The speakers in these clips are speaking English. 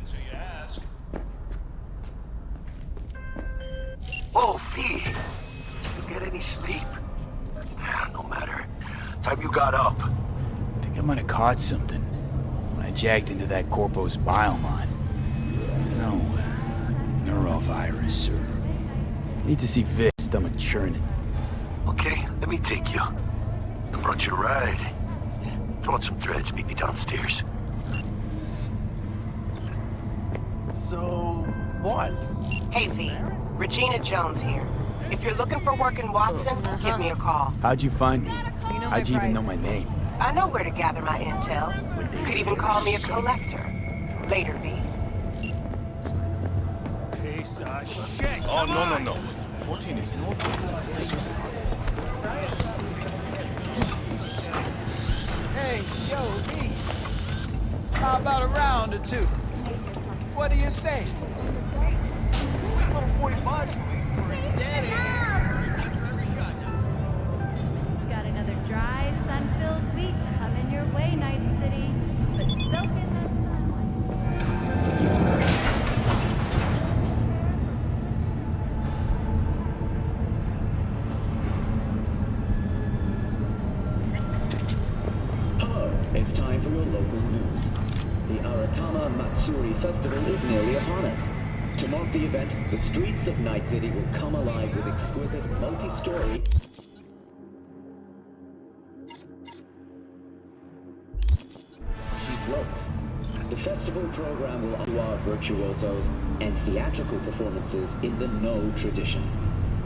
until you ask. Oh, V! You get any sleep? No matter. Time you got up. I think I might have caught something when I jagged into that Corpo's biomon. No, neurovirus or... Need to see Vic's stomach churning. Okay, let me take you. I brought you a ride. Throw on some threads, meet me downstairs. So, what? Hey V, Regina Jones here. If you're looking for work in Watson, give me a call. How'd you find me? You know How'd you even know price. my name? I know where to gather my intel. You could even call me a collector. Later, V. Piece of shit. Oh, Come no. on. 14 is north. It's just... Hey, yo, V. How about a round or two? What do you say? Little 45. Got another dry, sun-filled week coming your way, Night City. But soak in that Hello, it's time for your local news. The Aratama Matsuri Festival is nearly upon us. To mark the event, the streets of Night City will come alive with exquisite multi-story floats. The festival program will honor virtuosos and theatrical performances in the No tradition.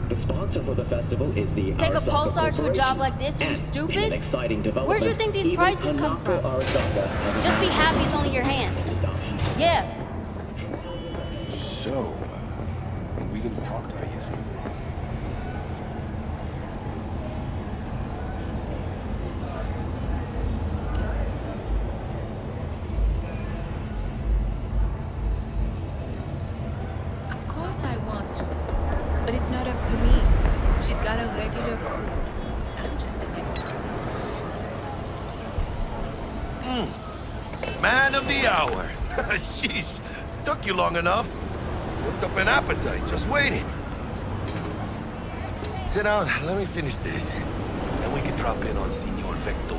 The sponsor for the festival is the Take a Arasaka pulsar to a job Corporation. like this? Are you And stupid? in an exciting development, Where'd you think these even prices come Hanako from? Arasaka has Just be happy it's only your hand. adoption. Yeah. So, we didn't talk about yesterday. Of course I want to, but it's not up to me. She's got a regular crew. I'm just an extra. Man of the hour. Sheesh. Took you long enough. Worked up an appetite, just waiting. Sit down, let me finish this. Then we can drop in on Senor Vector.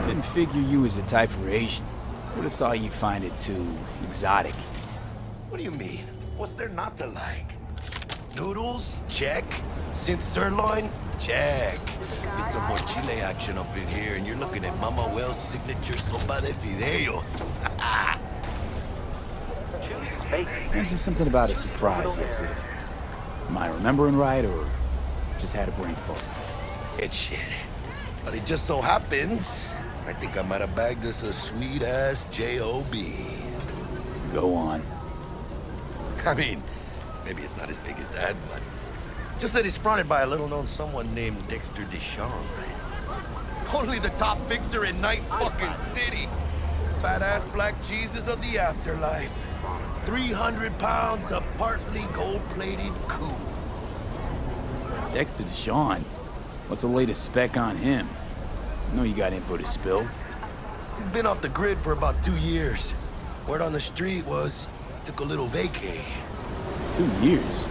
Didn't figure you was the type for Asian. Would have thought you'd find it too exotic. What do you mean? What's there not to like? Noodles? Check. Synth sirloin? Check. Get some more chile action up in here, and you're looking at Mama Wells' signature sopa de fideos. There's just something about a surprise yesterday. Am I remembering right, or just had a brain fog? It's shit. But it just so happens, I think I might have bagged us a sweet-ass J.O.B. Go on. I mean, maybe it's not as big as that, but just that it's fronted by a little-known someone named Dexter Deshawn. Only the top fixer in Night fucking City. Fat-ass black Jesus of the afterlife. 300 pounds of partly gold-plated cool. Dexter Deshawn? What's the latest spec on him? I know you got info to spill. He's been off the grid for about 2 years. Word on the street was he took a little vacay. 2 years?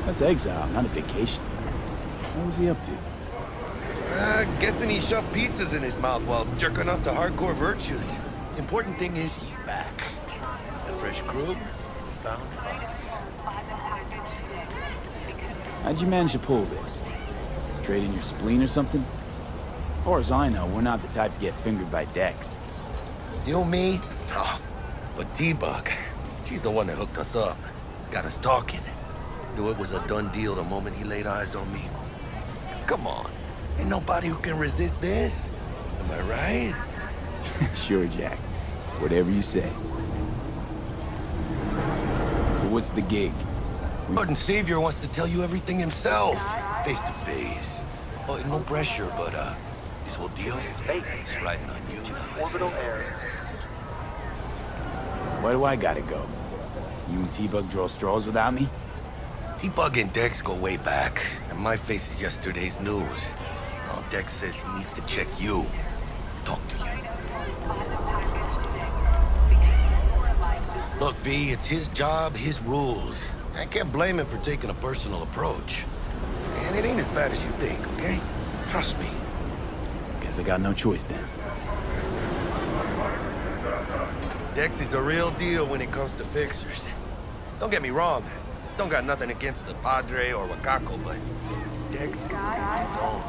That's exile, not a vacation. What was he up to? Guessing he shoved pizzas in his mouth while jerking off to hardcore virtues. Important thing is he's back. The fresh crew found us. How'd you manage to pull this? Straight in your spleen or something? As far as I know, we're not the type to get fingered by Dex. You, me? Oh, but T-Bug, she's the one that hooked us up. Got us talking. Knew it was a done deal the moment he laid eyes on me. 'Cause come on, ain't nobody who can resist this. Am I right? Sure, Jack. Whatever you say. So what's the gig? Lord and Savior wants to tell you everything himself, face to face. Oh, no pressure, but this whole deal is riding on you. Orbital air. Why do I gotta go? You and T-Bug draw straws without me? T-Bug and Dex go way back, and my face is yesterday's news. Now Dex says he needs to check you, talk to you. Look, V, it's his job, his rules. I can't blame him for taking a personal approach. And it ain't as bad as you think, okay? Trust me. Guess I got no choice then. Dex is a real deal when it comes to fixers. Don't get me wrong. Don't got nothing against the Padre or Wakako, but Dex is his own.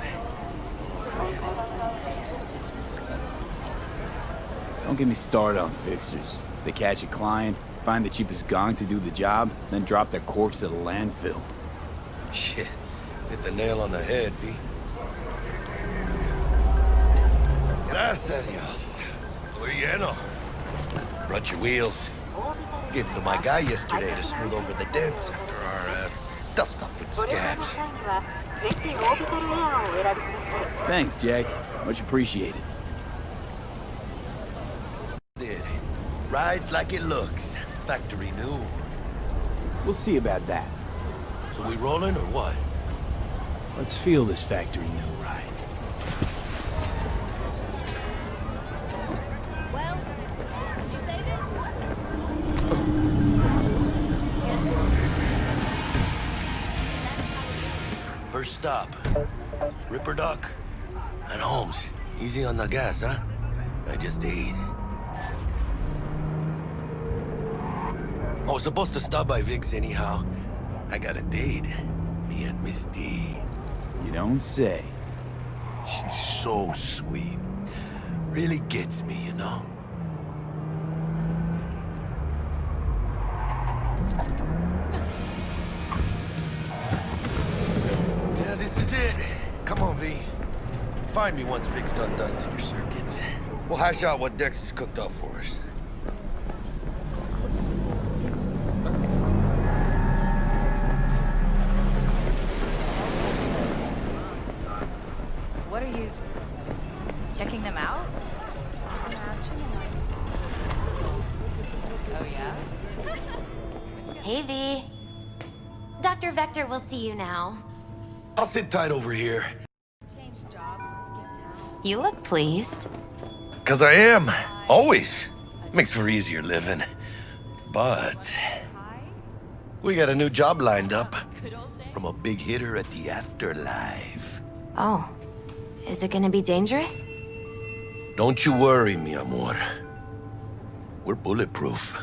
Don't get me started on fixers. They catch a client, find the cheapest gong to do the job, then drop their corpse at a landfill. Shit. Hit the nail on the head, V. Gracias, Dios. Estoy lleno. Brought your wheels. Gave them to my guy yesterday to smooth over the dents after our dust up with the scabs. Thanks, Jack. Much appreciated. Did. Rides like it looks. Factory new. We'll see about that. So we rolling or what? Let's feel this factory new ride. Well, did you say this? First stop. Ripper Duck. And Holmes. Easy on the gas, huh? I just ate. I was supposed to stop by Vic's anyhow. I got a date. Me and Miss D. You don't say. She's so sweet. Really gets me, you know? Yeah, this is it. Come on, V. Find me once Vic's done dusting your circuits. We'll hash out what Dex has cooked up for us. What are you... checking them out? Oh, yeah? Hey, V. Dr. Vector will see you now. I'll sit tight over here. You look pleased. 'Cause I am. Always. Makes for easier living. But... we got a new job lined up. From a big hitter at the afterlife. Oh. Is it gonna be dangerous? Don't you worry, mi amor. We're bulletproof.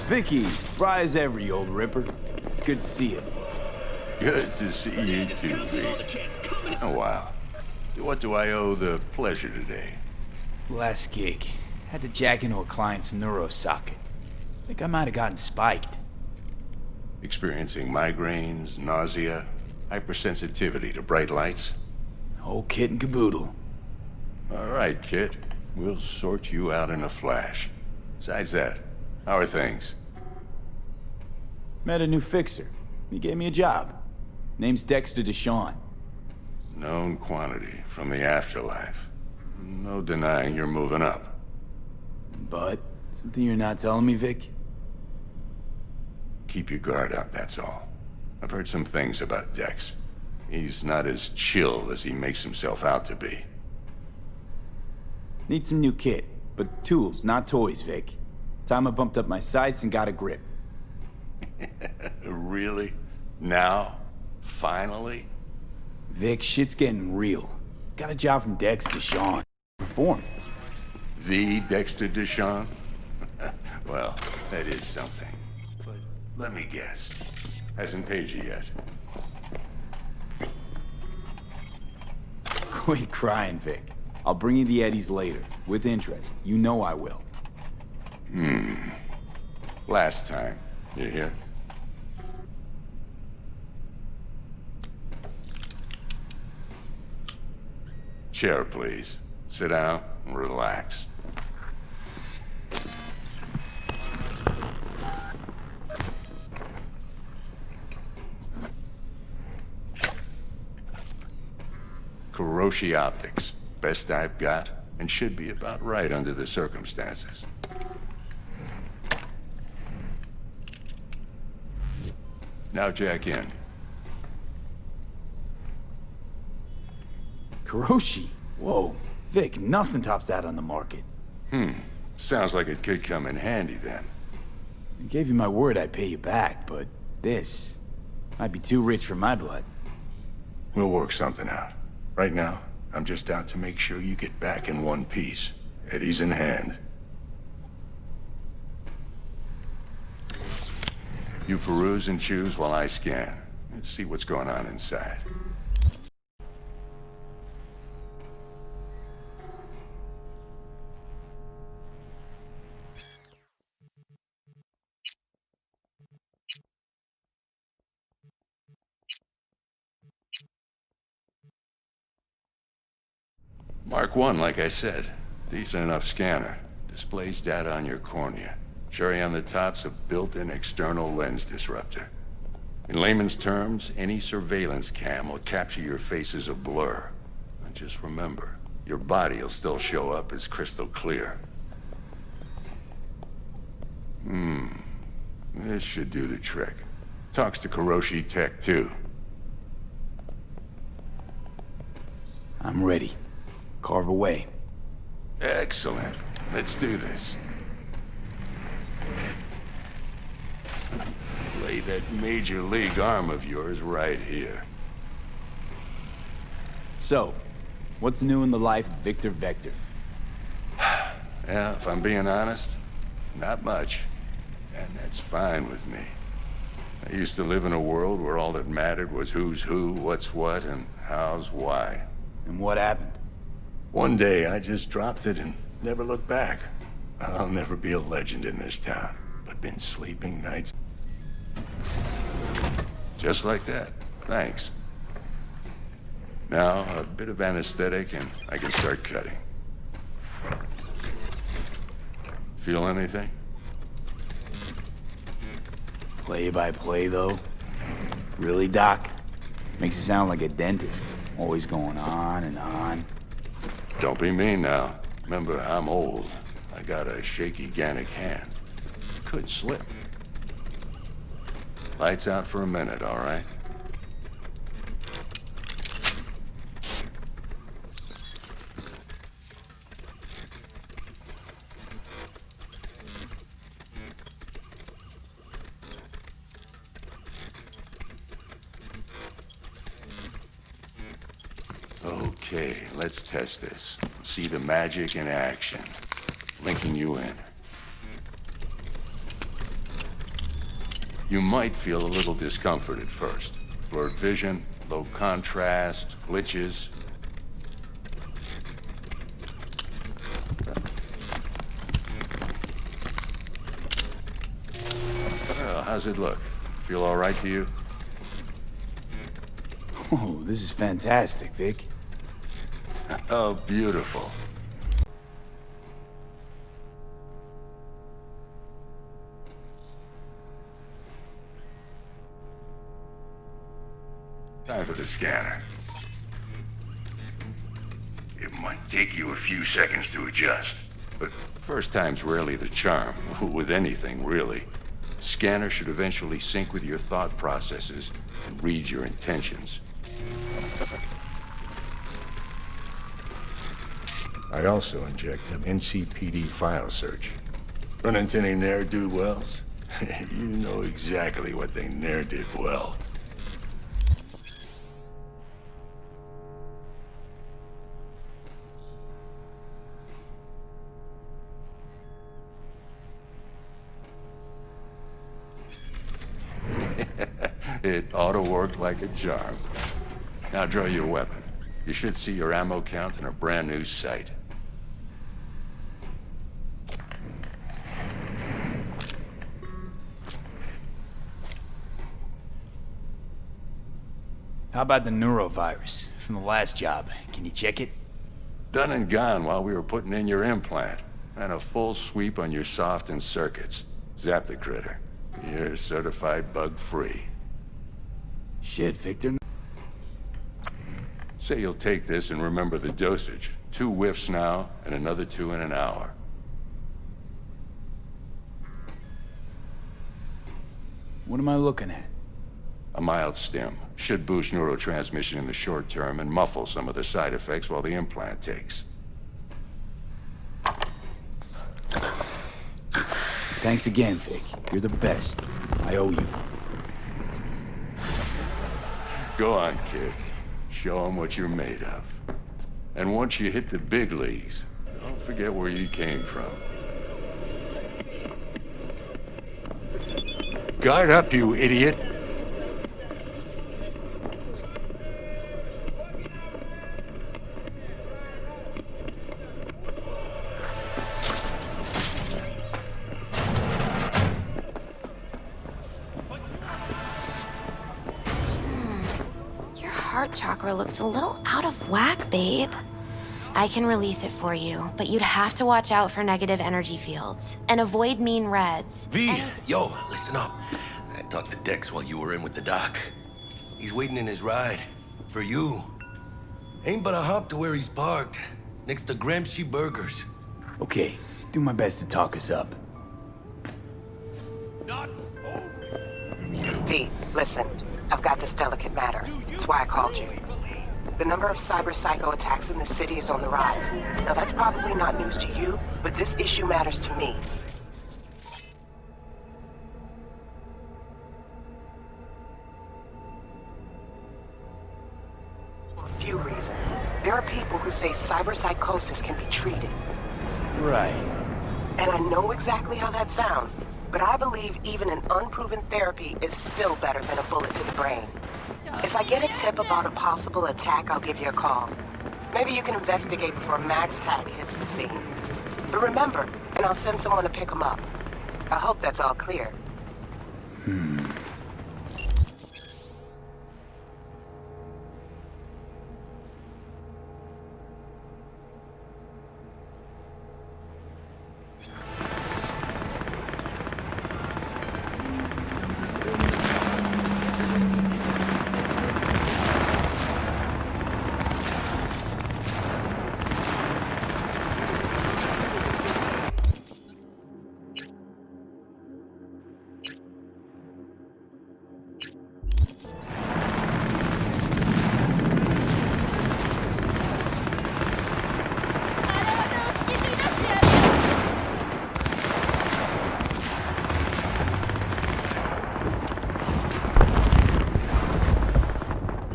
Vicky, spry as ever, you old ripper. It's good to see you. Good to see you too, V. Oh, wow. What do I owe the pleasure today? Last gig. Had to jack into a client's neuro socket. Think I might have gotten spiked. Experiencing migraines, nausea, hypersensitivity to bright lights? Whole kit and caboodle. All right, kid. We'll sort you out in a flash. Besides that, how are things? Met a new fixer. He gave me a job. Name's Dexter DeShawn. Known quantity from the afterlife. No denying you're moving up. But, something you're not telling me, Vic? Keep your guard up, that's all. I've heard some things about Dex. He's not as chill as he makes himself out to be. Need some new kit, but tools, not toys, Vic. Time I bumped up my sights and got a grip. Really? Now? Finally? Vic, shit's getting real. Got a job from Dex DeShawn. Perform. The Dexter DeShawn? Well, that is something. But let me guess. Hasn't paid you yet. Quit crying, Vic. I'll bring you the eddies later, with interest. You know I will. Last time. You hear? Chair, please. Sit down and relax. Kuroshi Optics. best I've got, and should be about right under the circumstances. Now jack in. Kuroshi? Whoa. Vic, nothing tops that on the market. Sounds like it could come in handy then. I gave you my word I'd pay you back, but this might be too rich for my blood. We'll work something out. Right now, I'm just out to make sure you get back in one piece. Eddie's in hand. You peruse and choose while I scan. Let's see what's going on inside. Mark 1, like I said. Decent enough scanner. Displays data on your cornea. Cherry on the top's a built-in external lens disruptor. In layman's terms, any surveillance cam will capture your face as a blur. And just remember, your body will still show up as crystal clear. This should do the trick. Talks to Kuroshi Tech, too. I'm ready. Carve away. Excellent. Let's do this. Lay that major league arm of yours right here. So, what's new in the life of Victor Vector? Yeah, if I'm being honest, not much. And that's fine with me. I used to live in a world where all that mattered was who's who, what's what, and how's why. And what happened? One day, I just dropped it and never looked back. I'll never be a legend in this town, but been sleeping nights. Just like that. Thanks. Now, a bit of anesthetic and I can start cutting. Feel anything? Play by play, though? Really, Doc? Makes you sound like a dentist. Always going on and on. Don't be mean now. Remember, I'm old. I got a shaky Gannic hand. Could slip. Lights out for a minute, all right? Okay, let's test this. See the magic in action. Linking you in. You might feel a little discomfort at first. Blurred vision, low contrast, glitches. Well, how's it look? Feel all right to you? Oh, this is fantastic, Vic. Oh, beautiful. Time for the scanner. It might take you a few seconds to adjust, but first time's rarely the charm, with anything, really. Scanner should eventually sync with your thought processes and read your intentions. I also inject an NCPD file search. Run into any ne'er-do-wells? You know exactly what they ne'er did well. It ought to work like a charm. Now draw your weapon. You should see your ammo count in a brand new sight. How about the neurovirus from the last job? Can you check it? Done and gone while we were putting in your implant. And a full sweep on your soft and circuits. Zap the critter. You're certified bug-free. Shit, Victor. Say you'll take this and remember the dosage. 2 whiffs now, and another 2 in an hour. What am I looking at? A mild stim. Should boost neurotransmission in the short term and muffle some of the side effects while the implant takes. Thanks again, Vic. You're the best. I owe you. Go on, kid. Show them what you're made of. And once you hit the big leagues, don't forget where you came from. Guard up, you idiot! Your heart chakra looks a little out of whack, babe. I can release it for you, but you'd have to watch out for negative energy fields and avoid mean reds. V, yo, listen up. I talked to Dex while you were in with the doc. He's waiting in his ride. For you. Ain't but a hop to where he's parked. Next to Gramsci Burgers. Okay, do my best to talk us up. V, listen. I've got this delicate matter. That's why I called you. The number of cyber-psycho attacks in the city is on the rise. Now, that's probably not news to you, but this issue matters to me. For a few reasons. There are people who say cyberpsychosis can be treated. Right. And I know exactly how that sounds, but I believe even an unproven therapy is still better than a bullet to the brain. If I get a tip about a possible attack, I'll give you a call. Maybe you can investigate before Max Tack hits the scene. But remember, and I'll send someone to pick him up. I hope that's all clear.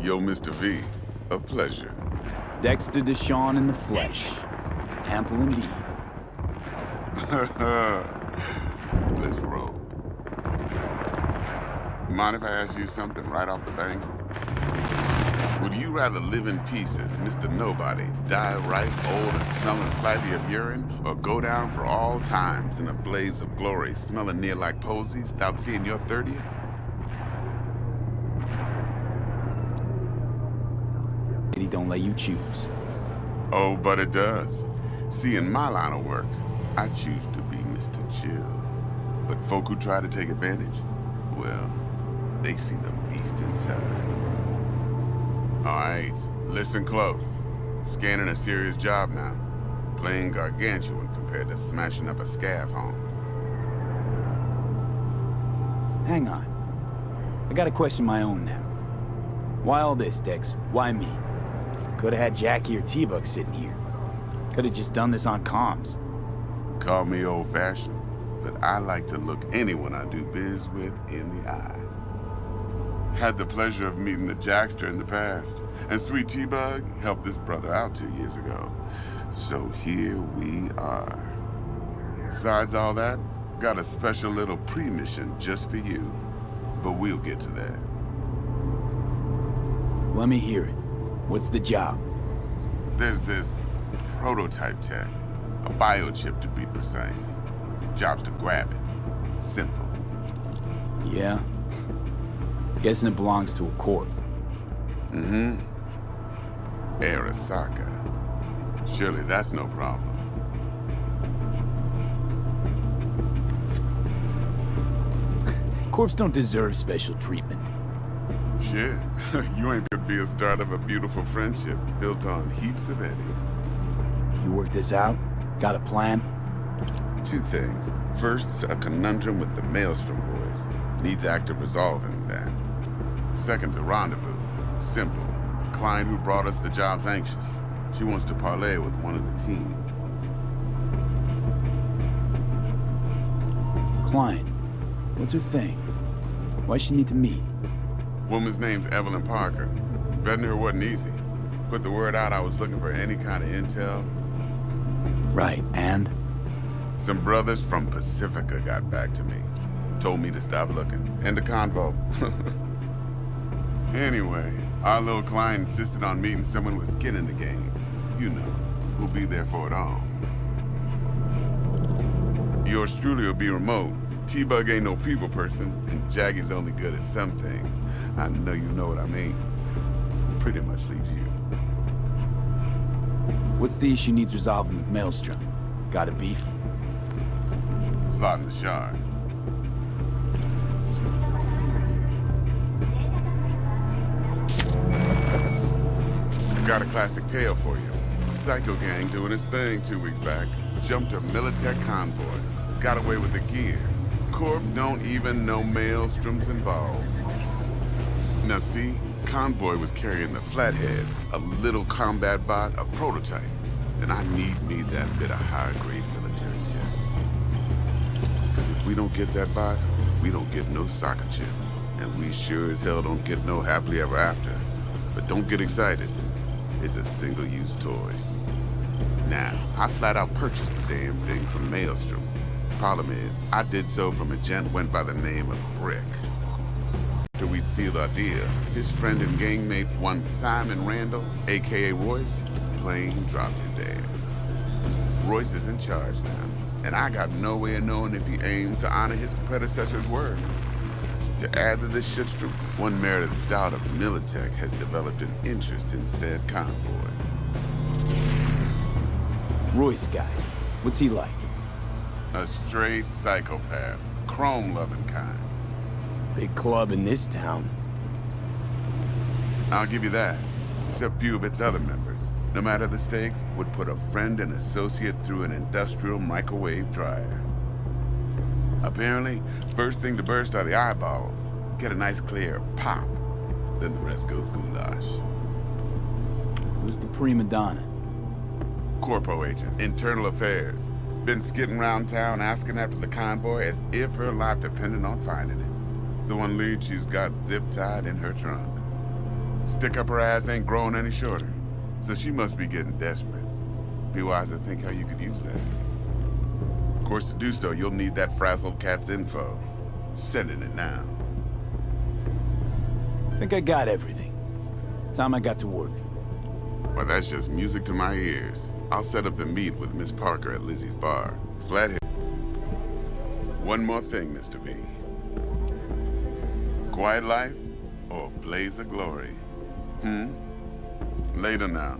Yo, Mr. V, a pleasure. Dexter Deshawn in the flesh. Ample indeed. Let's roll. Mind if I ask you something right off the bank? Would you rather live in pieces, Mr. Nobody, die ripe, old, and smelling slightly of urine, or go down for all times in a blaze of glory, smelling near like posies, without seeing your 30th? He don't let you choose. Oh, but it does. See, in my line of work, I choose to be Mr. Chill. But folk who try to take advantage, well, they see the beast inside. All right, listen close. Scanning a serious job now. Playing gargantuan compared to smashing up a scav home. Hang on. I got a question of my own now. Why all this, Dex? Why me? Could have had Jackie or T-Bug sitting here. Could have just done this on comms. Call me old-fashioned, but I like to look anyone I do biz with in the eye. Had the pleasure of meeting the Jackster in the past, and Sweet T-Bug helped this brother out 2 years ago. So here we are. Besides all that, got a special little pre-mission just for you, but we'll get to that. Let me hear it. What's the job? There's this prototype tech, a biochip to be precise. Job's to grab it. Simple. Yeah? Guessing it belongs to a corp. Mm-hmm. Arasaka. Surely that's no problem. Corps don't deserve special treatment. Shit, you ain't gonna be a start of a beautiful friendship built on heaps of eddies. You work this out? Got a plan? Two things. First, a conundrum with the Maelstrom boys. Needs active resolving that. Second, a rendezvous. Simple. Client who brought us the job's anxious. She wants to parlay with one of the team. Client. What's her thing? Why she need to meet? Woman's name's Evelyn Parker. Betting her wasn't easy. Put the word out I was looking for any kind of intel. Right, and? Some brothers from Pacifica got back to me. Told me to stop looking. End of convo. Anyway, our little client insisted on meeting someone with skin in the game. You know, who'll be there for it all. Yours truly will be remote. T-Bug ain't no people person, and Jaggy's only good at some things. I know you know what I mean. Pretty much leaves you. What's the issue needs resolving with Maelstrom? Got a beef? Slot in the shard. Got a classic tale for you. Psycho gang doing his thing 2 weeks back. Jumped a Militech convoy. Got away with the gear. Corp don't even know Maelstrom's involved. Now see, convoy was carrying the Flathead, a little combat bot, a prototype. And I need that bit of high-grade military tech. Because if we don't get that bot, we don't get no soccer chip. And we sure as hell don't get no happily ever after. But don't get excited. It's a single-use toy. Now, I flat out purchased the damn thing from Maelstrom. Problem is, I did so from a gent went by the name of Brick. After we'd sealed our deal, his friend and gangmate, one Simon Randall, aka Royce, plain dropped his ass. Royce is in charge now, and I got no way of knowing if he aims to honor his predecessor's word. To add to this shitstorm, one Meredith Stout of Militech has developed an interest in said convoy. Royce guy. What's he like? A straight psychopath. Chrome-loving kind. Big club in this town. I'll give you that. Except few of its other members, no matter the stakes, would put a friend and associate through an industrial microwave dryer. Apparently, first thing to burst are the eyeballs. Get a nice clear pop. Then the rest goes goulash. Who's the prima donna? Corpo agent, internal affairs. Been skidding around town asking after the convoy as if her life depended on finding it. The one lead she's got zip-tied in her trunk. Stick up her ass ain't growing any shorter, so she must be getting desperate. Be wise to think how you could use that. Of course, to do so, you'll need that frazzled cat's info. Sending it now. Think I got everything. Time I got to work. Well, that's just music to my ears. I'll set up the meet with Miss Parker at Lizzie's bar. Flathead. One more thing, Mr. V. Quiet life or blaze of glory? Later now.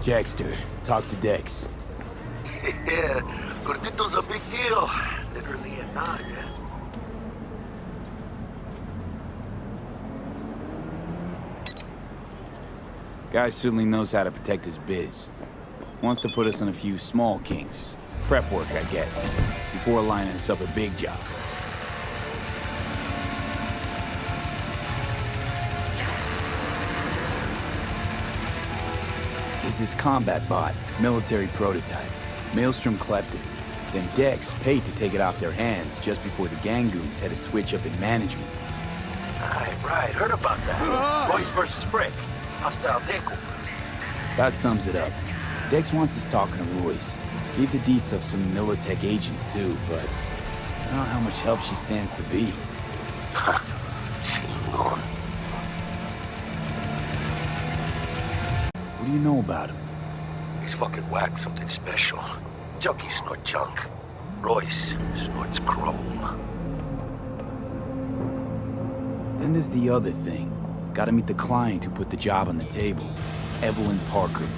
Jackster, talk to Dex. Yeah, Gordito's a big deal. Literally a nod. Guy certainly knows how to protect his biz. Wants to put us on a few small kinks. Prep work, I guess, before lining us up a big job. There's this combat bot, military prototype. Maelstrom clept it. Then Dex paid to take it off their hands just before the Gangoons had a switch up in management. Right, heard about that. Royce versus Brick. Hostile takeover. That sums it up. Dex wants us talking to Royce. Gave the deets of some Militech agent too, but I don't know how much help she stands to be. She ain't gone. What do you know about him? He's fucking whacked something special. Junkies snort junk. Royce snorts chrome. Then there's the other thing. Gotta meet the client who put the job on the table. Evelyn Parker.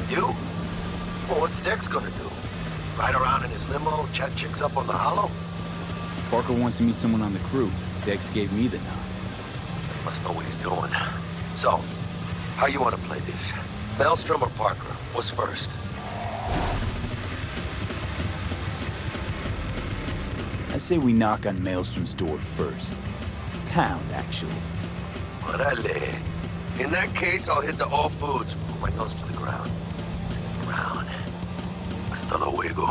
You? Well, what's Dex gonna do? Ride around in his limo, chat chicks up on the hollow? Parker wants to meet someone on the crew. Dex gave me the nod. He must know what he's doing. So, how you want to play this? Maelstrom or Parker? What's first? I say we knock on Maelstrom's door first. Pound, actually. Orale. In that case, I'll hit the all foods. Put my nose to the ground. Sniff around. Hasta luego.